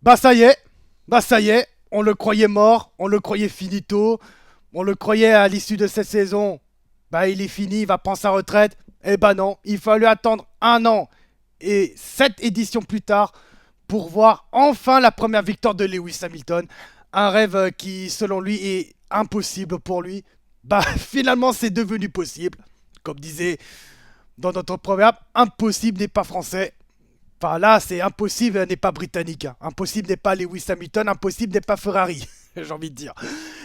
Bah ça y est, bah ça y est, on le croyait mort, on le croyait finito, on le croyait à l'issue de cette saison. Bah il est fini, il va prendre sa retraite. Eh bah non, il fallut attendre un an et 7 éditions plus tard pour voir enfin la première victoire de Lewis Hamilton. Un rêve qui, selon lui, est impossible pour lui. Bah finalement c'est devenu possible. Comme disait dans notre proverbe, impossible n'est pas français. Enfin là, c'est impossible n'est pas britannique. Hein. Impossible n'est pas Lewis Hamilton, impossible n'est pas Ferrari, j'ai envie de dire.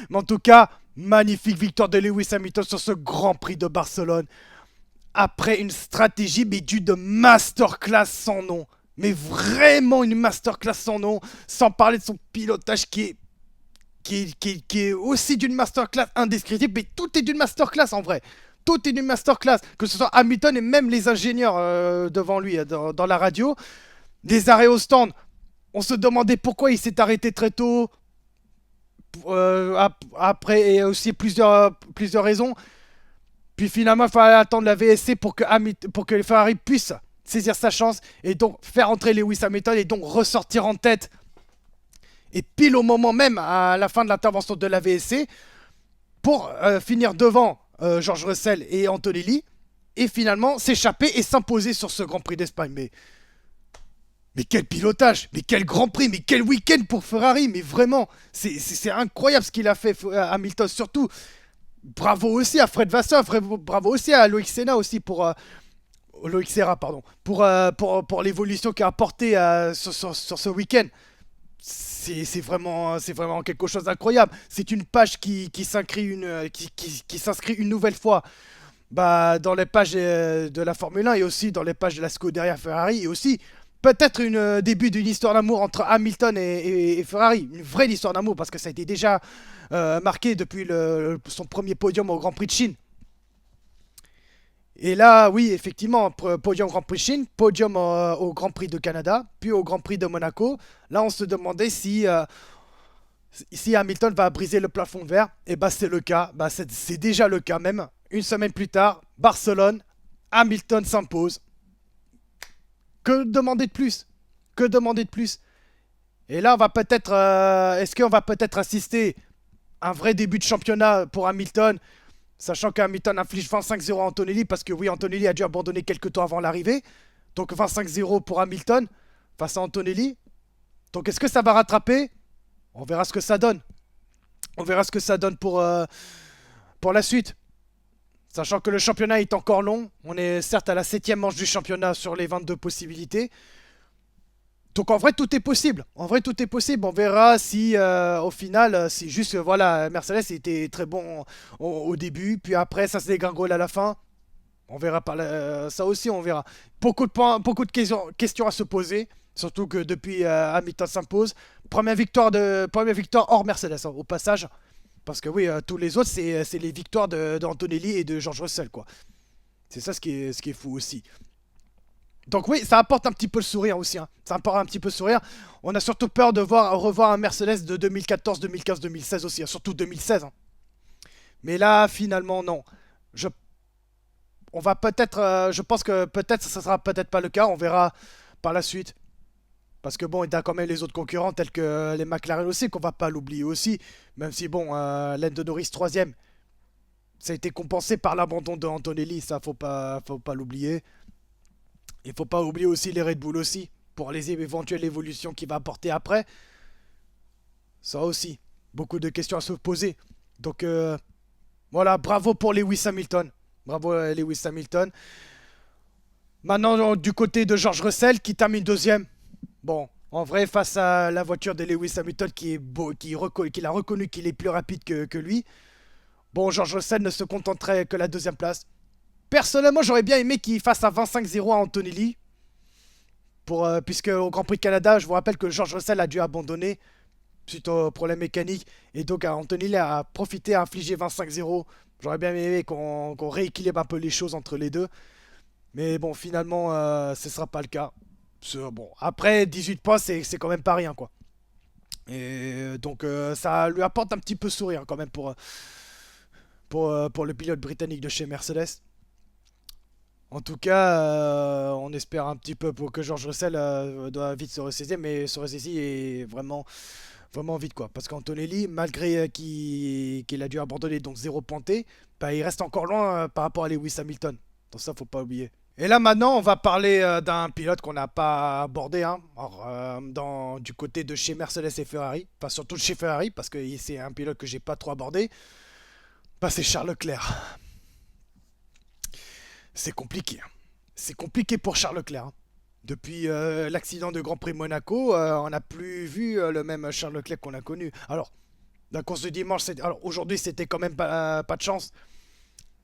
Mais en tout cas, magnifique victoire de Lewis Hamilton sur ce Grand Prix de Barcelone. Après une stratégie, mais due de masterclass sans nom. Mais vraiment une masterclass sans nom. Sans parler de son pilotage qui est aussi d'une masterclass indescriptible. Mais tout est d'une masterclass en vrai. Tout est d'une masterclass. Que ce soit Hamilton et même les ingénieurs devant lui dans la radio. Des arrêts au stand. On se demandait pourquoi il s'est arrêté très tôt. Après, et aussi plusieurs raisons. Puis finalement, il fallait attendre la VSC pour que les Ferrari puissent saisir sa chance et donc faire entrer Lewis Hamilton et donc ressortir en tête. Et pile au moment même, à la fin de l'intervention de la VSC, pour finir devant George Russell et Antonelli, et finalement s'échapper et s'imposer sur ce Grand Prix d'Espagne. Mais quel pilotage, mais quel Grand Prix, mais quel week-end pour Ferrari, mais vraiment, c'est incroyable ce qu'il a fait Hamilton, surtout. Bravo aussi à Fred Vasseur, bravo aussi à Loïc Senna aussi Loïc Serra, pardon, pour l'évolution qu'il a apporté sur ce week-end. C'est vraiment quelque chose d'incroyable. C'est une page qui s'inscrit une nouvelle fois dans les pages de la Formule 1 et aussi dans les pages de la Scuderia Ferrari et aussi peut-être un début d'une histoire d'amour entre Hamilton et Ferrari. Une vraie histoire d'amour parce que ça a été déjà marqué depuis son premier podium au Grand Prix de Chine. Et là, oui, effectivement, podium Grand Prix de Chine, podium au Grand Prix de Canada, puis au Grand Prix de Monaco. Là, on se demandait si Hamilton va briser le plafond de verre. Et bah, c'est le cas. Bah, c'est déjà le cas même. Une semaine plus tard, Barcelone, Hamilton s'impose. Que demander de plus? Que demander de plus? Et là, on va peut-être. Est-ce qu'on va peut-être assister à un vrai début de championnat pour Hamilton, sachant qu'Hamilton inflige 25-0 à Antonelli, parce que oui, Antonelli a dû abandonner quelques temps avant l'arrivée. Donc 25-0 pour Hamilton face à Antonelli. Donc est-ce que ça va rattraper? On verra ce que ça donne. On verra ce que ça donne pour la suite. Sachant que le championnat est encore long. On est certes à la 7ème manche du championnat sur les 22 possibilités. Donc en vrai tout est possible. En vrai tout est possible. On verra si au final, si juste voilà, Mercedes était très bon au début, puis après ça se dégringole à la fin. On verra ça aussi, on verra. Beaucoup de points, beaucoup de questions à se poser. Surtout que depuis Hamilton s'impose. Première victoire hors Mercedes, hein, au passage. Parce que oui, tous les autres, c'est les victoires d'Antonelli et de George Russell, quoi. C'est ça ce qui est fou aussi. Donc oui, ça apporte un petit peu le sourire aussi. Hein. Ça apporte un petit peu le sourire. On a surtout peur de revoir un Mercedes de 2014, 2015, 2016 aussi. Hein, surtout 2016. Hein. Mais là, finalement, non. Je, on va peut-être, je pense que peut-être ça sera peut-être pas le cas. On verra par la suite. Parce que bon, il y a quand même les autres concurrents tels que les McLaren aussi, qu'on va pas l'oublier aussi. Même si bon, Lando Norris 3ème, ça a été compensé par l'abandon de Antonelli, ça faut pas l'oublier. Il faut pas oublier aussi les Red Bull aussi, pour les éventuelles évolutions qu'il va apporter après. Ça aussi, beaucoup de questions à se poser. Donc voilà, bravo pour Lewis Hamilton. Bravo Lewis Hamilton. Maintenant, du côté de George Russell qui termine deuxième. Bon, en vrai, face à la voiture de Lewis Hamilton qui est beau, qu'il a reconnu qu'il est plus rapide que lui. Bon, George Russell ne se contenterait que la deuxième place. Personnellement, j'aurais bien aimé qu'il fasse un 25-0 à Antonelli. Puisque au Grand Prix de Canada, je vous rappelle que George Russell a dû abandonner suite au problème mécanique. Et donc Antonelli a profité à infliger 25-0. J'aurais bien aimé qu'on rééquilibre un peu les choses entre les deux. Mais bon, finalement, ce ne sera pas le cas. Bon, après, 18 points, c'est quand même pas rien, quoi. Et donc, ça lui apporte un petit peu sourire quand même pour le pilote britannique de chez Mercedes. En tout cas, on espère un petit peu pour que George Russell doit vite se ressaisir, mais se ressaisir est vraiment, vraiment vite quoi. Parce qu'Antonelli, malgré qu'il a dû abandonner donc zéro pointé, bah, il reste encore loin par rapport à Lewis Hamilton. Donc ça, faut pas oublier. Et là maintenant, on va parler d'un pilote qu'on n'a pas abordé, hein. Alors, du côté de chez Mercedes et Ferrari, enfin surtout de chez Ferrari, parce que c'est un pilote que j'ai pas trop abordé. Bah, c'est Charles Leclerc. C'est compliqué, hein. C'est compliqué pour Charles Leclerc, hein. Depuis l'accident de Grand Prix Monaco, on n'a plus vu le même Charles Leclerc qu'on a connu. Alors, la course de dimanche, alors aujourd'hui c'était quand même pas de chance.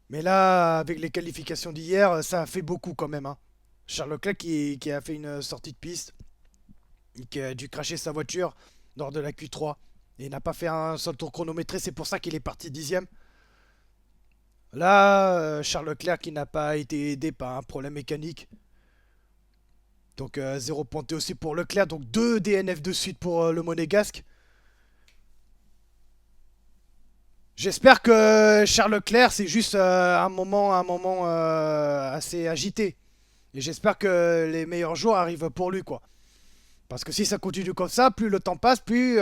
Mais là, avec les qualifications d'hier, ça a fait beaucoup quand même, hein. Charles Leclerc qui a fait une sortie de piste, qui a dû cracher sa voiture lors de la Q3. Et n'a pas fait un seul tour chronométré, c'est pour ça qu'il est parti dixième. Là, Charles Leclerc qui n'a pas été aidé par un problème mécanique. Donc 0 pointé aussi pour Leclerc. Donc 2 DNF de suite pour le Monégasque. J'espère que Charles Leclerc, c'est juste un moment assez agité. Et j'espère que les meilleurs jours arrivent pour lui, quoi. Parce que si ça continue comme ça, plus le temps passe, plus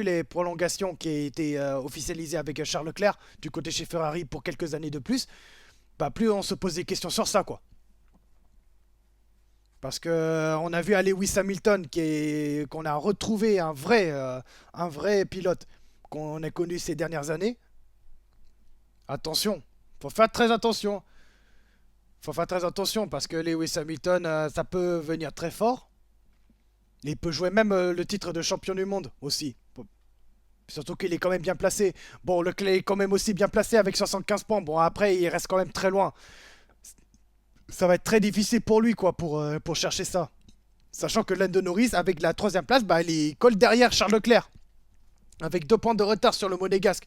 les prolongations qui ont été officialisées avec Charles Leclerc du côté chez Ferrari pour quelques années de plus, bah plus on se pose des questions sur ça, quoi. Parce que on a vu à Lewis Hamilton qu'on a retrouvé un vrai pilote qu'on a connu ces dernières années. Attention, faut faire très attention. Faut faire très attention parce que Lewis Hamilton, ça peut venir très fort. Il peut jouer même le titre de champion du monde aussi. Surtout qu'il est quand même bien placé. Bon, Leclerc est quand même aussi bien placé avec 75 points. Bon, après, il reste quand même très loin. Ça va être très difficile pour lui, quoi, pour chercher ça. Sachant que Lando Norris, avec la troisième place, bah, il colle derrière Charles Leclerc. Avec 2 points de retard sur le Monégasque.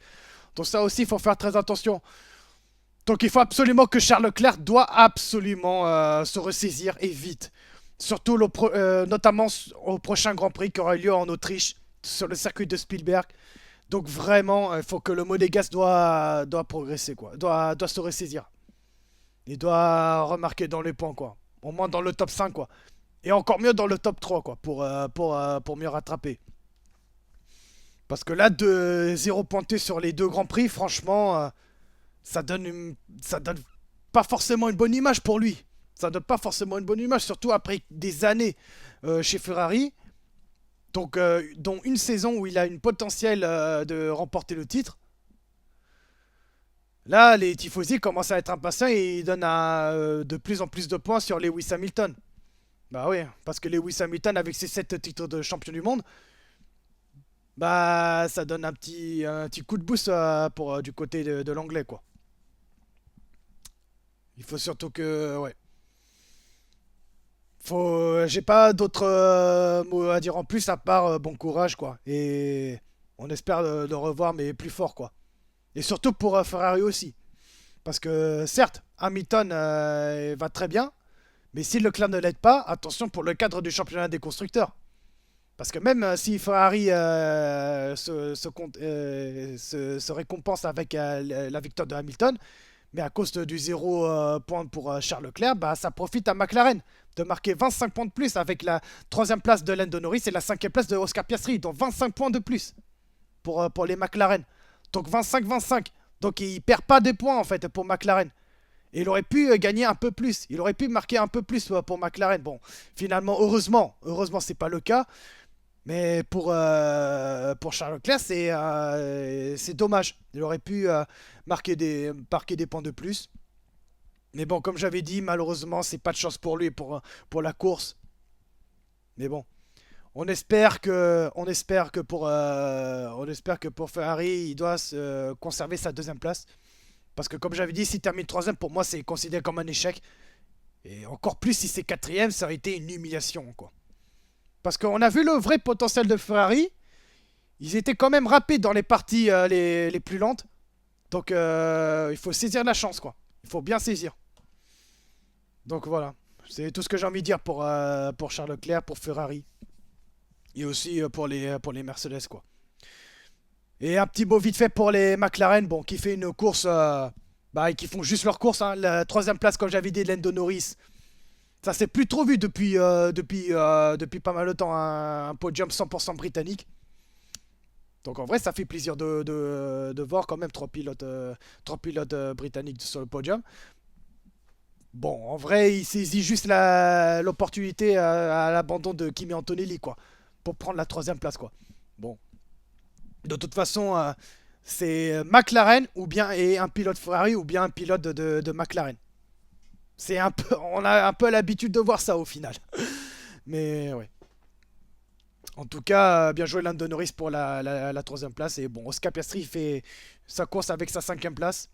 Donc ça aussi, il faut faire très attention. Donc il faut absolument que Charles Leclerc doit absolument se ressaisir et vite. Surtout notamment au prochain Grand Prix qui aura lieu en Autriche, sur le circuit de Spielberg. Donc vraiment, il faut que le Monégasque doit progresser, quoi. Doit se ressaisir. Il doit remarquer dans les points, quoi. Au moins dans le top 5, quoi. Et encore mieux dans le top 3, quoi, pour mieux rattraper. Parce que là, de 0 pointé sur les 2 Grands Prix, franchement, ça donne pas forcément une bonne image pour lui. Ça donne pas forcément une bonne image, surtout après des années chez Ferrari. Donc, dont une saison où il a une potentiel de remporter le titre. Là, les tifosi commencent à être impatients et ils donnent de plus en plus de points sur Lewis Hamilton. Bah oui, parce que Lewis Hamilton, avec ses 7 titres de champion du monde, bah ça donne un petit coup de boost du côté de l'anglais, quoi. Il faut surtout que, ouais. J'ai pas d'autres mots à dire en plus à part bon courage, quoi. Et on espère le revoir, mais plus fort, quoi. Et surtout pour Ferrari aussi. Parce que certes, Hamilton va très bien, mais si Leclerc ne l'aide pas, attention pour le cadre du championnat des constructeurs. Parce que même si Ferrari se récompense avec la victoire de Hamilton, mais à cause du 0 point pour Charles Leclerc, bah, ça profite à McLaren de marquer 25 points de plus avec la troisième place de Lando Norris et la cinquième place de Oscar Piastri. Donc 25 points de plus pour les McLaren. Donc 25-25. Donc il perd pas des points en fait pour McLaren. Et il aurait pu gagner un peu plus. Il aurait pu marquer un peu plus pour McLaren. Bon, finalement, heureusement c'est pas le cas. Mais pour Charles Leclerc, c'est dommage. Il aurait pu marquer des points de plus. Mais bon, comme j'avais dit, malheureusement, c'est pas de chance pour lui pour la course. Mais bon, on espère que pour Ferrari, il doit conserver sa deuxième place. Parce que comme j'avais dit, s'il termine troisième, pour moi, c'est considéré comme un échec. Et encore plus si c'est quatrième, ça aurait été une humiliation, quoi. Parce qu'on a vu le vrai potentiel de Ferrari. Ils étaient quand même rapides dans les parties les plus lentes. Donc il faut saisir la chance, quoi. Il faut bien saisir. Donc voilà. C'est tout ce que j'ai envie de dire pour Charles Leclerc, pour Ferrari. Et aussi pour les Mercedes, quoi. Et un petit mot vite fait pour les McLaren, bon, qui fait une course Bah, et qui font juste leur course, hein. La troisième place, comme j'avais dit, de Lando Norris. Ça s'est plus trop vu depuis pas mal de temps, un podium 100% britannique. Donc en vrai, ça fait plaisir de voir quand même trois pilotes britanniques sur le podium. Bon, en vrai, il saisit juste l'opportunité à l'abandon de Kimi Antonelli, quoi, pour prendre la troisième place, quoi. Bon, de toute façon, c'est McLaren ou bien et un pilote Ferrari ou bien un pilote de McLaren. C'est un peu, on a un peu l'habitude de voir ça au final. Mais ouais. En tout cas, bien joué Lando Norris pour la troisième place. Et bon, Oscar Piastri fait sa course avec sa cinquième place.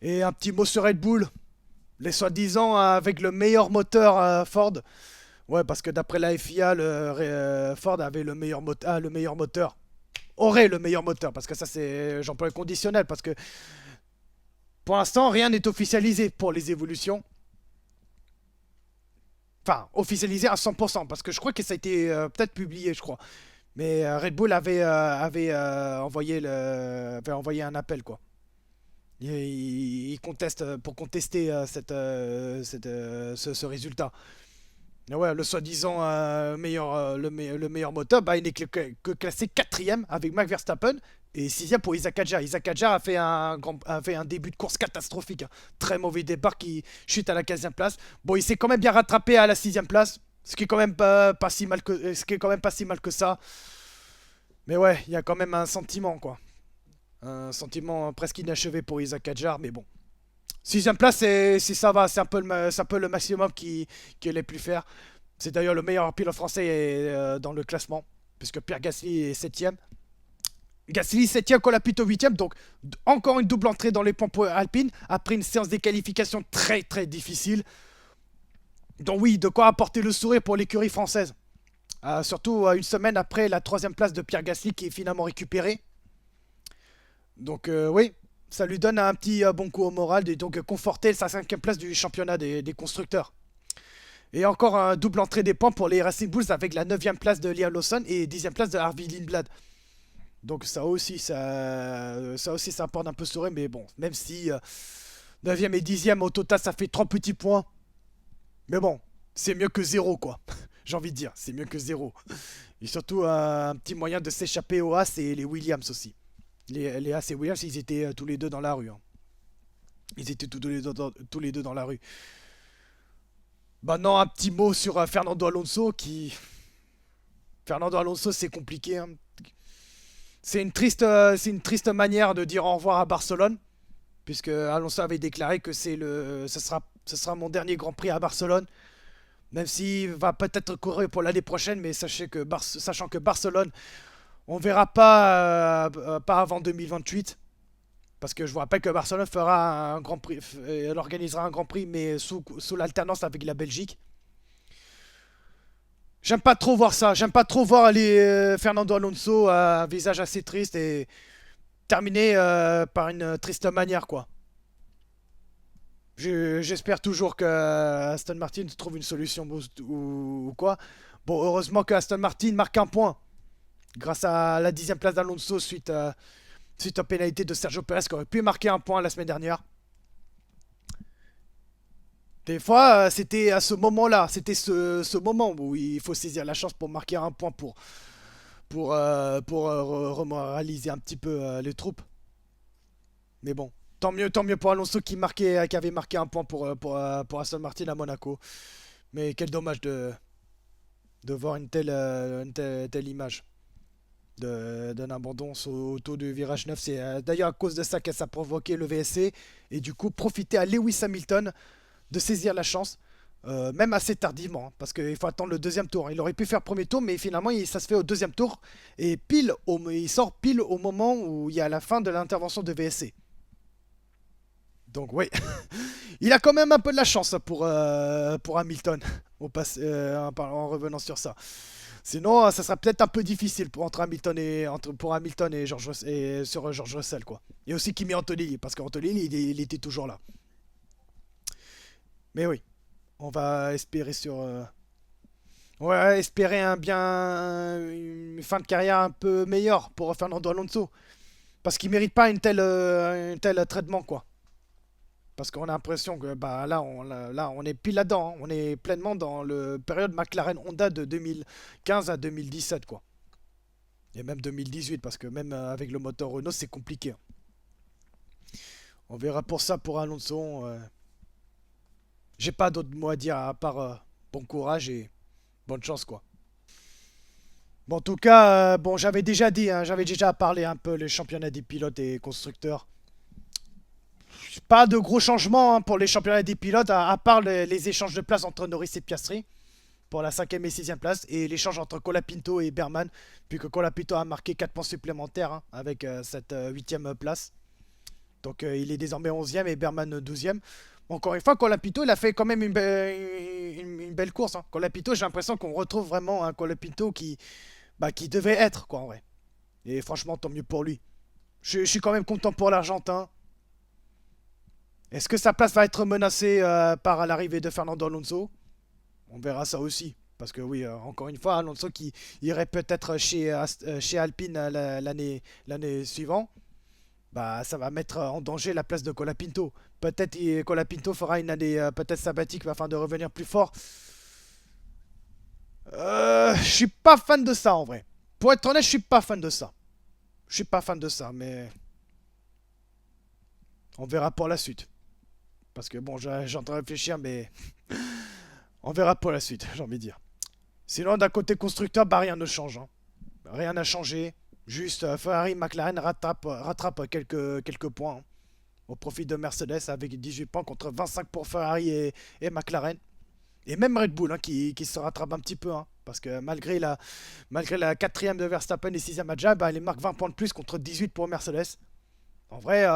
Et un petit mot sur Red Bull. Les soi-disant avec le meilleur moteur Ford. Ouais, parce que d'après la FIA, Ford avait le meilleur moteur. Aurait le meilleur moteur. Parce que ça, c'est j'emploie le conditionnel. Parce que pour l'instant, rien n'est officialisé pour les évolutions. Enfin, officialisé à 100%. Parce que je crois que ça a été peut-être publié, je crois. Mais Red Bull avait envoyé un appel, quoi. Il conteste pour contester ce résultat. Et ouais, le soi-disant le meilleur moteur, bah, il n'est que classé quatrième avec Max Verstappen et sixième pour Isaac Hadjar. Isaac Hadjar a fait un début de course catastrophique, hein. Très mauvais départ qui chute à la 15e place. Bon, il s'est quand même bien rattrapé à la 6e place, ce qui est quand même pas si mal ce qui est quand même pas si mal que ça. Mais ouais, il y a quand même un sentiment, quoi. Un sentiment presque inachevé pour Isaac Hadjar, mais bon. Sixième place, si ça va, c'est un peu le maximum qu'il ait pu faire. C'est d'ailleurs le meilleur pilote français dans le classement, puisque Pierre Gasly est septième. Gasly septième, Colapito huitième, donc encore une double entrée dans les points pour Alpine, après une séance des qualifications très très difficile. Donc oui, de quoi apporter le sourire pour l'écurie française. Surtout une semaine après la troisième place de Pierre Gasly qui est finalement récupérée. Donc oui, ça lui donne un petit bon coup au moral et donc conforter sa cinquième place du championnat des constructeurs. Et encore un double entrée des points pour les Racing Bulls avec la neuvième place de Liam Lawson et 10e place de Harvey Lindblad. Donc ça aussi, ça apporte un peu sourire, mais bon, même si 9e et 10e au total, ça fait 3 petits points. Mais bon, c'est mieux que zéro, quoi. J'ai envie de dire, c'est mieux que zéro. Et surtout, un petit moyen de s'échapper aux As et les Williams aussi. Les As et Williams, ils étaient tous les deux dans la rue, hein. Ils étaient tous les deux dans la rue. Maintenant, un petit mot sur Fernando Alonso qui. Fernando Alonso, c'est compliqué, hein. C'est une triste manière de dire au revoir à Barcelone, puisque Alonso avait déclaré que ce sera mon dernier Grand Prix à Barcelone, même s'il va peut-être courir pour l'année prochaine, mais sachant que Barcelone, on verra pas avant 2028. Parce que je vous rappelle que Barcelone fera un Grand Prix, elle organisera un Grand Prix, mais sous l'alternance avec la Belgique. J'aime pas trop voir ça. J'aime pas trop voir Fernando Alonso à un visage assez triste et terminer par une triste manière, quoi. J'espère toujours que Aston Martin trouve une solution ou quoi. Bon, heureusement que Aston Martin marque un point grâce à la 10e place d'Alonso suite aux pénalités de Sergio Perez qui aurait pu marquer un point la semaine dernière. Des fois, c'était à ce moment-là, c'était ce moment où il faut saisir la chance pour marquer un point pour remoraliser un petit peu les troupes. Mais bon, tant mieux pour Alonso qui avait marqué un point pour Aston Martin à Monaco. Mais quel dommage de voir telle image d'un abandon au taux de virage 9. C'est d'ailleurs à cause de ça que ça a provoqué le VSC et du coup profiter à Lewis Hamilton de saisir la chance, même assez tardivement, hein, parce qu'il faut attendre le deuxième tour. Il aurait pu faire premier tour, mais finalement ça se fait au deuxième tour, et il sort pile au moment où il y a la fin de l'intervention de VSC. Donc oui, il a quand même un peu de la chance pour Hamilton, en revenant sur ça. Sinon, ça sera peut-être un peu difficile pour Hamilton et, sur George Russell, quoi. Et aussi Kimi Antonelli, parce qu'Antonelli, il était toujours là. Mais oui, on va espérer ouais, espérer une fin de carrière un peu meilleure pour Fernando Alonso. Parce qu'il mérite pas une telle traitement, quoi. Parce qu'on a l'impression que bah, là, on est pile là-dedans, hein. On est pleinement dans le période McLaren Honda de 2015 à 2017, quoi. Et même 2018, parce que même avec le moteur Renault, c'est compliqué, hein. On verra pour ça pour Alonso. J'ai pas d'autres mots à dire à part bon courage et bonne chance, quoi. Bon, en tout cas, bon, j'avais déjà dit, hein, j'avais déjà parlé un peu les championnats des pilotes et constructeurs. Pas de gros changements hein, pour les championnats des pilotes, à part les échanges de places entre Norris et Piastri pour la cinquième et sixième place, et l'échange entre Colapinto et Berman, puisque Colapinto a marqué 4 points supplémentaires hein, avec cette huitième place. Donc il est désormais onzième et Berman douzième. Encore une fois, Colapinto, il a fait quand même une belle course, hein. Colapinto, j'ai l'impression qu'on retrouve vraiment un Colapinto qui devait être, quoi, en vrai. Et franchement, tant mieux pour lui. Je suis quand même content pour l'Argentin. Est-ce que sa place va être menacée par l'arrivée de Fernando Alonso? On verra ça aussi. Parce que oui, encore une fois, Alonso qui irait peut-être chez Alpine l'année suivante, bah ça va mettre en danger la place de Colapinto. Peut-être Colapinto fera une année peut-être sabbatique afin de revenir plus fort. Je suis pas fan de ça en vrai. Pour être honnête, je suis pas fan de ça. Je suis pas fan de ça, mais on verra pour la suite. Parce que bon, j'ai en train de réfléchir, mais on verra pour la suite, j'ai envie de dire. Sinon, d'un côté constructeur, bah rien ne change, hein. Rien n'a changé. Juste Ferrari, McLaren rattrape quelques points hein, au profit de Mercedes avec 18 points contre 25 pour Ferrari et McLaren. Et même Red Bull hein, qui se rattrape un petit peu. Hein, parce que malgré la quatrième de Verstappen et sixième à Jab, bah, il marque 20 points de plus contre 18 pour Mercedes. En vrai,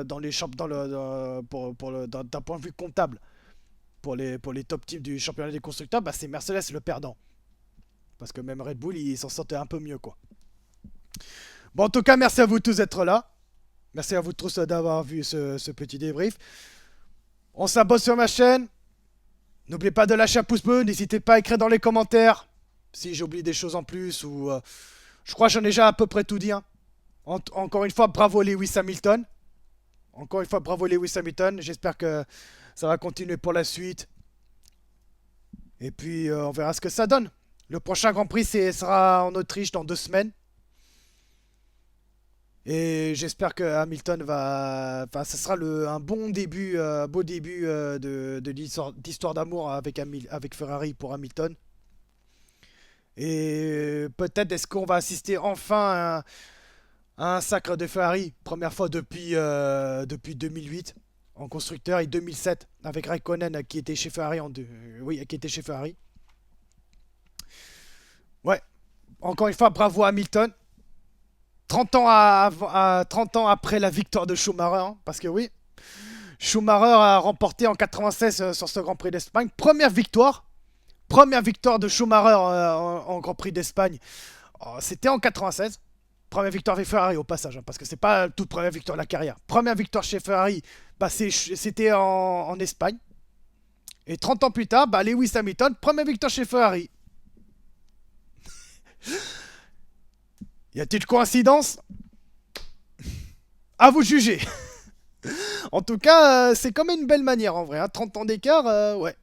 dans les champs, d'un point de vue comptable, pour les top teams du championnat des constructeurs, bah, c'est Mercedes le perdant. Parce que même Red Bull, il s'en sortait un peu mieux, quoi. Bon, en tout cas, merci à vous tous d'être là. Merci à vous tous d'avoir vu ce petit débrief. On s'abonne sur ma chaîne. N'oubliez pas de lâcher un pouce bleu. N'hésitez pas à écrire dans les commentaires si j'oublie des choses en plus ou... je crois que j'en ai déjà à peu près tout dit. Hein. Encore une fois, bravo Lewis Hamilton. Encore une fois, bravo Lewis Hamilton. J'espère que ça va continuer pour la suite. Et puis, on verra ce que ça donne. Le prochain Grand Prix sera en Autriche dans 2 semaines. Et j'espère que Hamilton va... Enfin, ça sera un bon début, beau début d'histoire d'amour avec Ferrari pour Hamilton. Et peut-être est-ce qu'on va assister enfin à un sacre de Ferrari. Première fois depuis 2008 en constructeur et 2007 avec Raikkonen qui était chez Ferrari oui, qui était chez Ferrari. Ouais, encore une fois, bravo à Hamilton. 30 ans, 30 ans après la victoire de Schumacher, hein, parce que oui, Schumacher a remporté en 96 sur ce Grand Prix d'Espagne. Première victoire de Schumacher en Grand Prix d'Espagne. Oh, c'était en 96. Première victoire avec Ferrari au passage, hein, parce que c'est pas toute première victoire de la carrière. Première victoire chez Ferrari, bah, c'était en Espagne. Et 30 ans plus tard, bah, Lewis Hamilton, première victoire chez Ferrari. Y a-t-il coïncidence? À vous de juger. En tout cas, c'est quand même une belle manière en vrai. Hein. 30 ans d'écart, ouais.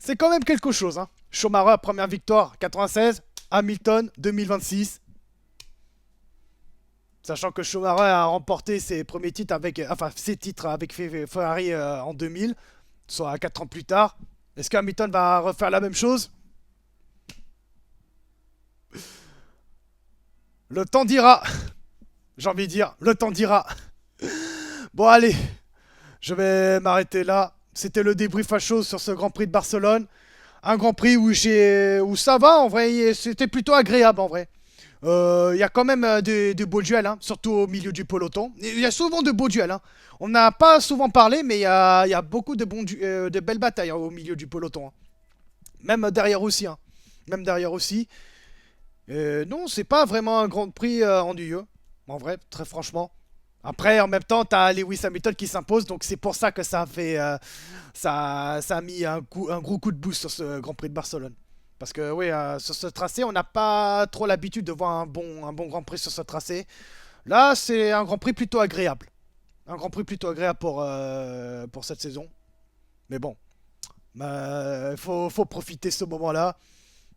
C'est quand même quelque chose. Hein. Schumacher, première victoire, 96. Hamilton, 2026. Sachant que Schumacher a remporté ses premiers titres ses titres avec Ferrari en 2000, soit 4 ans plus tard. Est-ce que Hamilton va refaire la même chose? Le temps dira. J'ai envie de dire, le temps dira. Bon allez, je vais m'arrêter là. C'était le débrief à chaud sur ce Grand Prix de Barcelone. Un Grand Prix où ça va en vrai, c'était plutôt agréable en vrai. Il y a quand même de beaux duels, hein, surtout au milieu du peloton. Il y a souvent de beaux duels. Hein. On n'a pas souvent parlé, mais il y a beaucoup de belles batailles hein, au milieu du peloton. Hein. Même derrière aussi. Hein. Même derrière aussi. Non, c'est pas vraiment un Grand Prix ennuyeux. En vrai, très franchement. Après, en même temps, t'as Lewis Hamilton qui s'impose, donc c'est pour ça que ça a fait, ça a mis un gros coup de boost sur ce Grand Prix de Barcelone. Parce que oui, sur ce tracé, on n'a pas trop l'habitude de voir un bon Grand Prix sur ce tracé. Là, c'est un Grand Prix plutôt agréable. Un Grand Prix plutôt agréable pour cette saison. Mais bon, faut profiter de ce moment-là.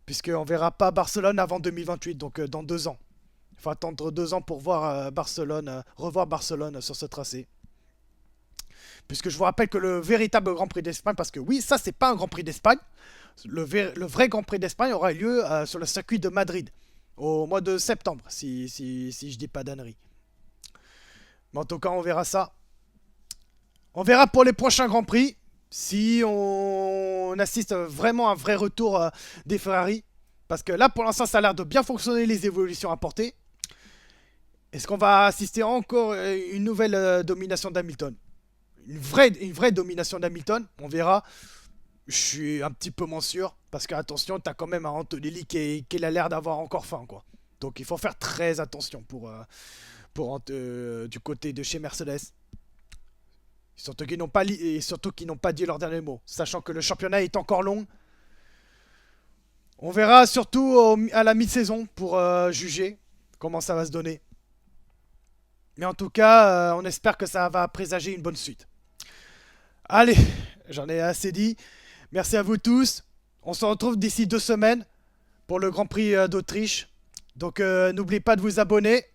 Puisqu'on verra pas Barcelone avant 2028, donc dans 2 ans. Il faut attendre 2 ans pour voir revoir Barcelone sur ce tracé. Puisque je vous rappelle que le véritable Grand Prix d'Espagne, parce que oui, ça c'est pas un Grand Prix d'Espagne, le vrai Grand Prix d'Espagne aura lieu sur le circuit de Madrid, au mois de septembre, si je dis pas d'ânerie. Mais en tout cas, on verra ça. On verra pour les prochains Grands Prix, si on assiste vraiment à un vrai retour des Ferrari. Parce que là, pour l'instant, ça a l'air de bien fonctionner les évolutions apportées. Est-ce qu'on va assister encore à une nouvelle domination d'Hamilton? Une vraie domination d'Hamilton, on verra. Je suis un petit peu moins sûr. Parce que, attention, t'as quand même un Antonelli qui a l'air d'avoir encore faim, quoi. Donc il faut faire très attention du côté de chez Mercedes. Surtout qu'ils n'ont pas dit leur dernier mot. Sachant que le championnat est encore long. On verra surtout à la mi-saison pour juger comment ça va se donner. Mais en tout cas, on espère que ça va présager une bonne suite. Allez, j'en ai assez dit. Merci à vous tous. On se retrouve d'ici 2 semaines pour le Grand Prix d'Autriche. Donc n'oubliez pas de vous abonner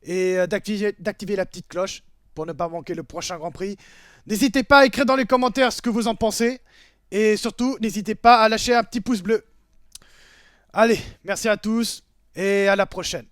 et d'activer la petite cloche pour ne pas manquer le prochain Grand Prix. N'hésitez pas à écrire dans les commentaires ce que vous en pensez. Et surtout, n'hésitez pas à lâcher un petit pouce bleu. Allez, merci à tous et à la prochaine.